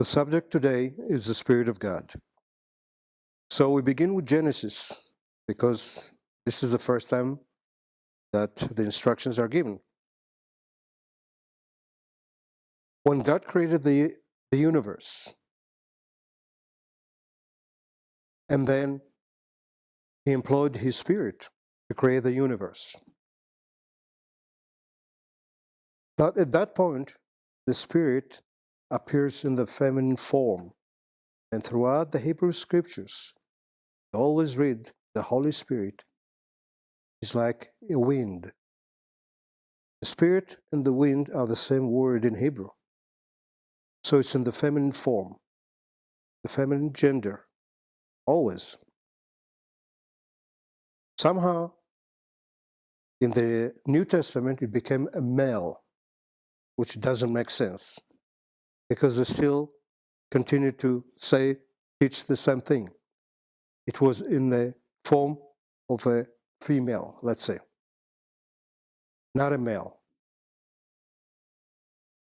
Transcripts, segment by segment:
The subject today is the Spirit of God. So we begin with Genesis because this is the first time that the instructions are given. When God created the universe, and then He employed His Spirit to create the universe. At that point, the Spirit appears in the feminine form. And throughout the Hebrew Scriptures, you always read the Holy Spirit is like a wind. The Spirit and the wind are the same word in Hebrew. So it's in the feminine form, the feminine gender, always. Somehow, in the New Testament, it became a male, which doesn't make sense, because they still continue to teach the same thing. It was in the form of a female, let's say, not a male.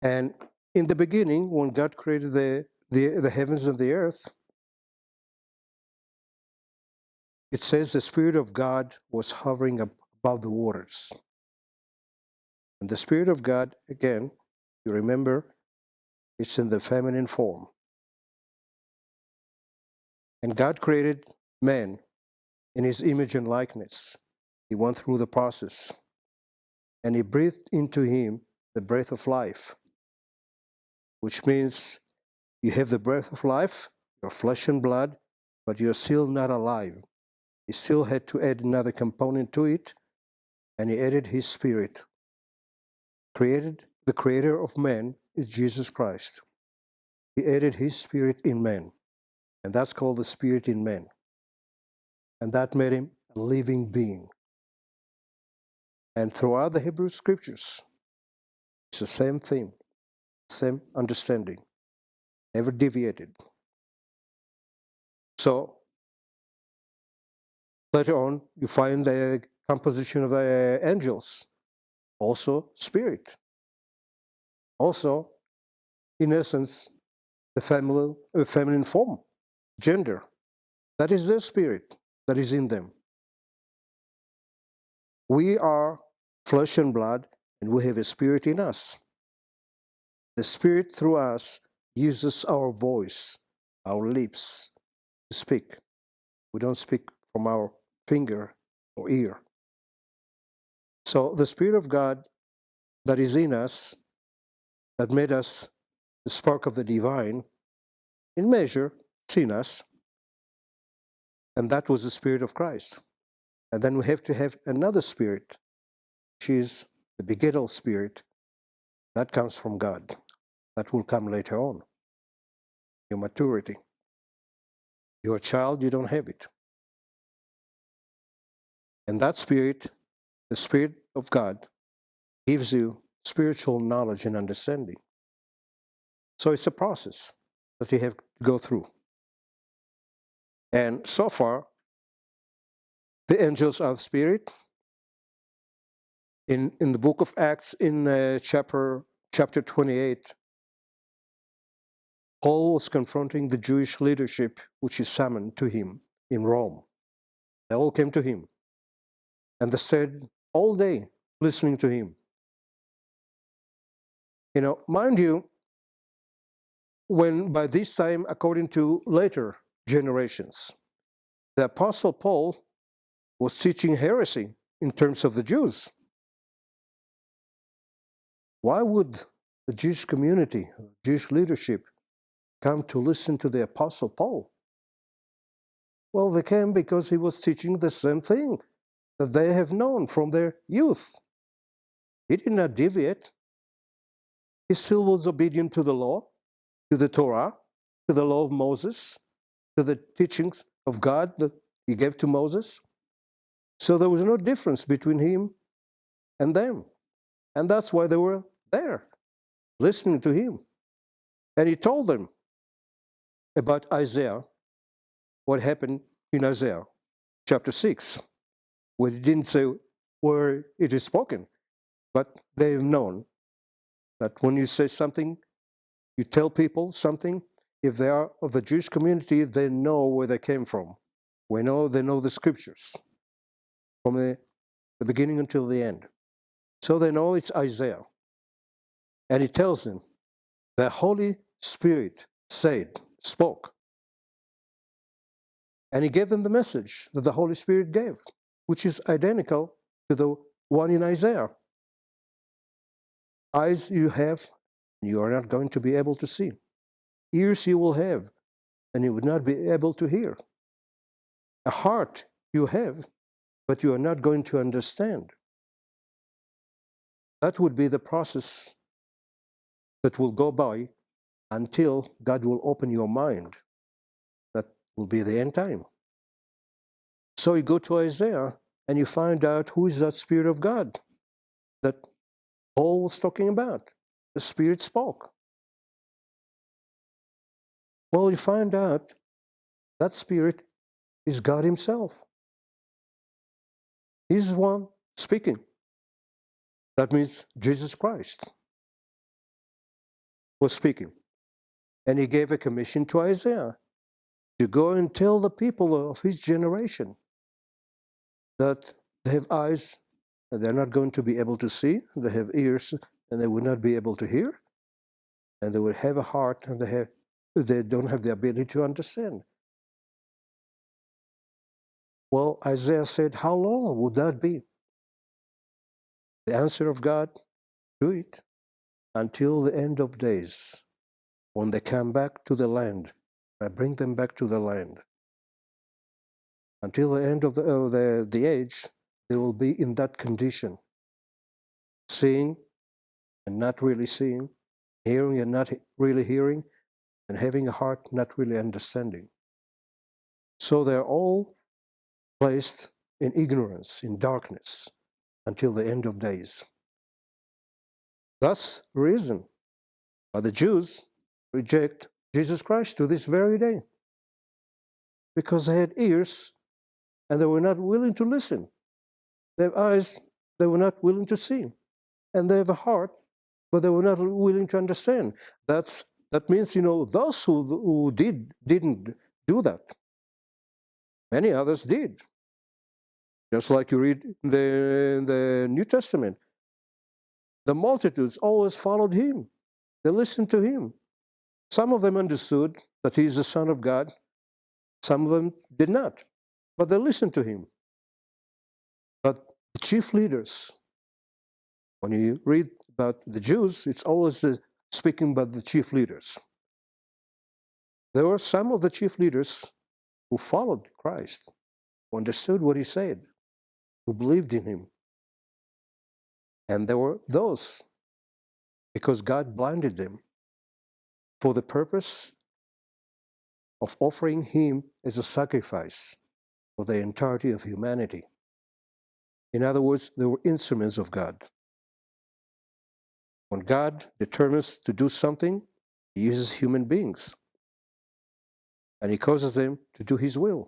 And in the beginning, when God created the heavens and the earth, it says the Spirit of God was hovering above the waters. And the Spirit of God, again, you remember, it's in the feminine form. And God created man in His image and likeness. He went through the process. And He breathed into him the breath of life, which means you have the breath of life, your flesh and blood, but you're still not alive. He still had to add another component to it, and He added His Spirit. The creator of man is Jesus Christ. He added His Spirit in man, and that's called the Spirit in man. And that made him a living being. And throughout the Hebrew Scriptures, it's the same thing, same understanding, never deviated. So, later on, you find the composition of the angels, also spirit. Also, in essence, the feminine form, gender. That is their spirit that is in them. We are flesh and blood, and we have a spirit in us. The Spirit through us uses our voice, our lips, to speak. We don't speak from our finger or ear. So the Spirit of God that is in us, that made us the spark of the divine, in measure, it's in us. And that was the Spirit of Christ. And then we have to have another Spirit, which is the begettal Spirit. That comes from God. That will come later on. Your maturity. You're a child, you don't have it. And that Spirit, the Spirit of God, gives you spiritual knowledge and understanding. So it's a process that you have to go through. And so far, the angels are the Spirit. In the book of Acts, in chapter 28, Paul was confronting the Jewish leadership, which is summoned to him in Rome. They all came to him. And they stayed all day listening to him. Mind you, when by this time, according to later generations, the Apostle Paul was teaching heresy in terms of the Jews. Why would the Jewish community, Jewish leadership, come to listen to the Apostle Paul? Well, they came because he was teaching the same thing that they have known from their youth. He did not deviate. He still was obedient to the law, to the Torah, to the law of Moses, to the teachings of God that He gave to Moses. So there was no difference between him and them. And that's why they were there, listening to him. And he told them about Isaiah, what happened in Isaiah chapter 6, where he didn't say where it is spoken, but they've known that when you say something, you tell people something, if they are of the Jewish community, they know where they came from. They know the scriptures from the beginning until the end. So they know it's Isaiah. And he tells them, the Holy Spirit spoke. And he gave them the message that the Holy Spirit gave, which is identical to the one in Isaiah. Eyes you have, you are not going to be able to see. Ears you will have, and you will not be able to hear. A heart you have, but you are not going to understand. That would be the process that will go by until God will open your mind. That will be the end time. So you go to Isaiah and you find out who is that Spirit of God that Paul was talking about. The Spirit spoke. Well, you find out that Spirit is God Himself. He's the one speaking. That means Jesus Christ was speaking. And He gave a commission to Isaiah to go and tell the people of his generation that they have eyes and they're not going to be able to see, they have ears and they will not be able to hear, and they will have a heart and they don't have the ability to understand. Well, Isaiah said, how long would that be? The answer of God, do it until the end of days, when they come back to the land. I bring them back to the land. Until the end of the age, they will be in that condition, seeing and not really seeing, hearing and not really hearing, and having a heart not really understanding. So they're all placed in ignorance, in darkness, until the end of days. Thus, reason why the Jews reject Jesus Christ to this very day. Because they had ears and they were not willing to listen. They have eyes, they were not willing to see. And they have a heart, but they were not willing to understand. That means, those who didn't do that. Many others did. Just like you read in the New Testament. The multitudes always followed Him. They listened to Him. Some of them understood that He is the Son of God. Some of them did not. But they listened to Him. But the chief leaders, when you read about the Jews, it's always speaking about the chief leaders. There were some of the chief leaders who followed Christ, who understood what He said, who believed in Him. And there were those, because God blinded them, for the purpose of offering Him as a sacrifice for the entirety of humanity. In other words, they were instruments of God. When God determines to do something, He uses human beings. And He causes them to do His will.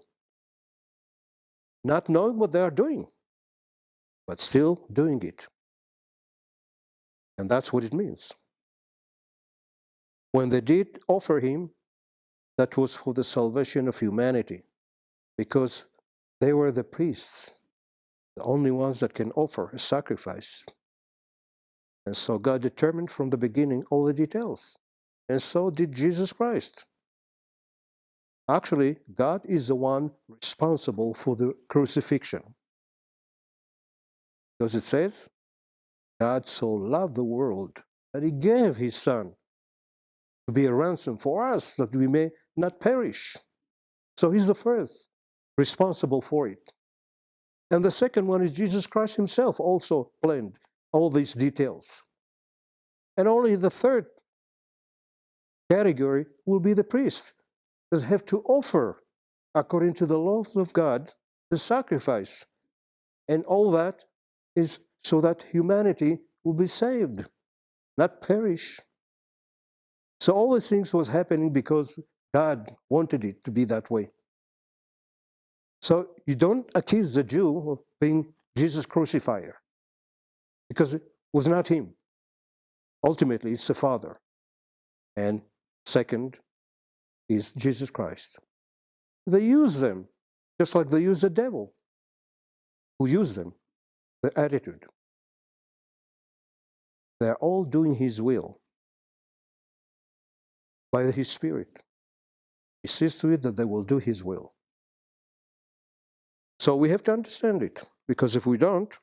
Not knowing what they are doing, but still doing it. And that's what it means. When they did offer Him, that was for the salvation of humanity, because they were the priests, the only ones that can offer a sacrifice. And so God determined from the beginning all the details. And so did Jesus Christ. Actually, God is the one responsible for the crucifixion. Because it says, God so loved the world that He gave His Son to be a ransom for us, that we may not perish. So He's the first responsible for it. And the second one is Jesus Christ Himself also planned all these details. And only the third category will be the priests that have to offer, according to the laws of God, the sacrifice. And all that is so that humanity will be saved, not perish. So all these things was happening because God wanted it to be that way. So you don't accuse the Jew of being Jesus crucifier, because it was not Him. Ultimately, it's the Father. And second, is Jesus Christ. They use them, just like they use the devil, who used them, the attitude. They're all doing his will by his Spirit. He sees to it that they will do his will. So we have to understand it, because if we don't,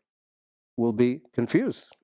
we'll be confused.